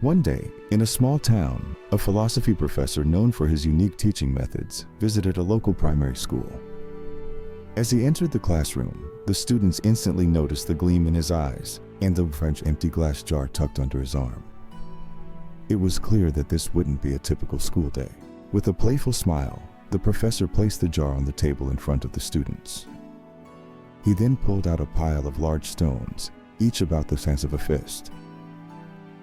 One day, in a small town, a philosophy professor known for his unique teaching methods visited a local primary school. As he entered the classroom, the students instantly noticed the gleam in his eyes and the French empty glass jar tucked under his arm. It was clear that this wouldn't be a typical school day. With a playful smile, the professor placed the jar on the table in front of the students. He then pulled out a pile of large stones, each about the size of a fist.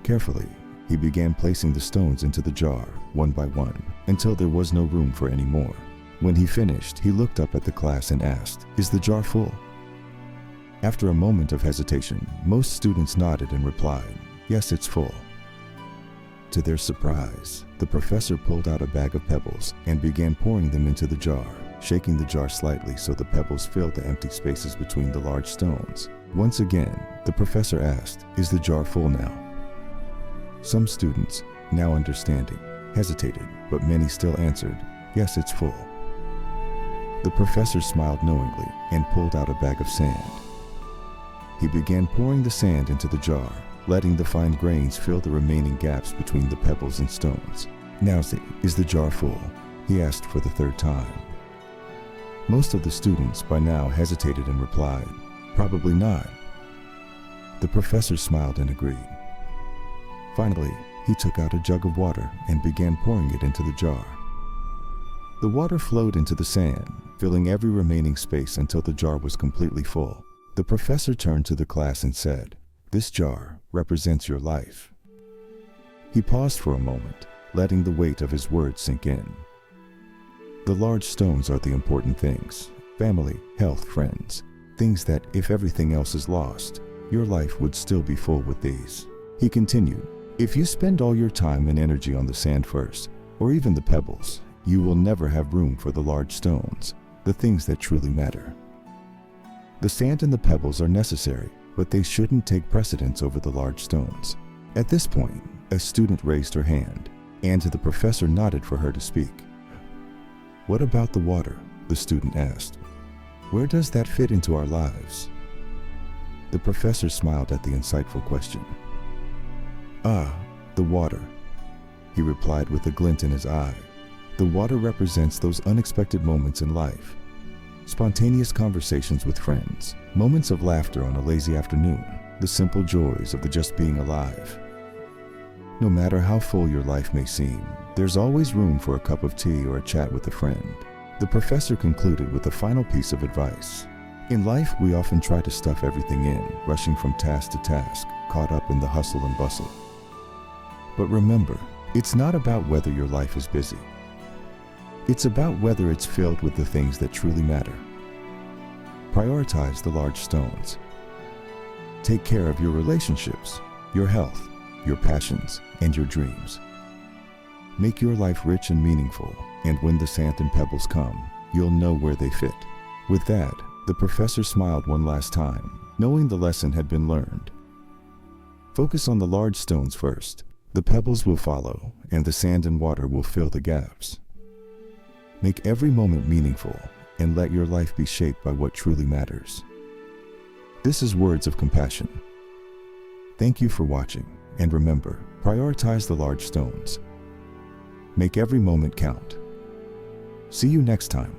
Carefully, he began placing the stones into the jar, one by one, until there was no room for any more. When he finished, he looked up at the class and asked, "Is the jar full?" After a moment of hesitation, most students nodded and replied, "Yes, it's full." To their surprise, the professor pulled out a bag of pebbles and began pouring them into the jar, shaking the jar slightly so the pebbles filled the empty spaces between the large stones. Once again, the professor asked, "Is the jar full now?" Some students, now understanding, hesitated, but many still answered, "Yes, it's full." The professor smiled knowingly and pulled out a bag of sand. He began pouring the sand into the jar, letting the fine grains fill the remaining gaps between the pebbles and stones. "Now, is the jar full?" he asked for the third time. Most of the students by now hesitated and replied, "Probably not." The professor smiled and agreed. Finally, he took out a jug of water and began pouring it into the jar. The water flowed into the sand, filling every remaining space until the jar was completely full. The professor turned to the class and said, "This jar represents your life." He paused for a moment, letting the weight of his words sink in. The large stones are the important things: family, health, friends, things that, if everything else is lost, your life would still be full with these. He continued, "If you spend all your time and energy on the sand first, or even the pebbles, you will never have room for the large stones, the things that truly matter. The sand and the pebbles are necessary, but they shouldn't take precedence over the large stones." At this point, a student raised her hand, and the professor nodded for her to speak. "What about the water?" the student asked. "Where does that fit into our lives?" The professor smiled at the insightful question. "Ah, the water," he replied with a glint in his eye. "The water represents those unexpected moments in life. Spontaneous conversations with friends, moments of laughter on a lazy afternoon, the simple joys of just being alive. No matter how full your life may seem, there's always room for a cup of tea or a chat with a friend." The professor concluded with a final piece of advice. In life, we often try to stuff everything in, rushing from task to task, caught up in the hustle and bustle. But remember, it's not about whether your life is busy. It's about whether it's filled with the things that truly matter. Prioritize the large stones. Take care of your relationships, your health, your passions, and your dreams. Make your life rich and meaningful, and when the sand and pebbles come, you'll know where they fit. With that, the professor smiled one last time, knowing the lesson had been learned. Focus on the large stones first. The pebbles will follow, and the sand and water will fill the gaps. Make every moment meaningful, and let your life be shaped by what truly matters. This is Words of Compassion. Thank you for watching, and remember, prioritize the large stones. Make every moment count. See you next time.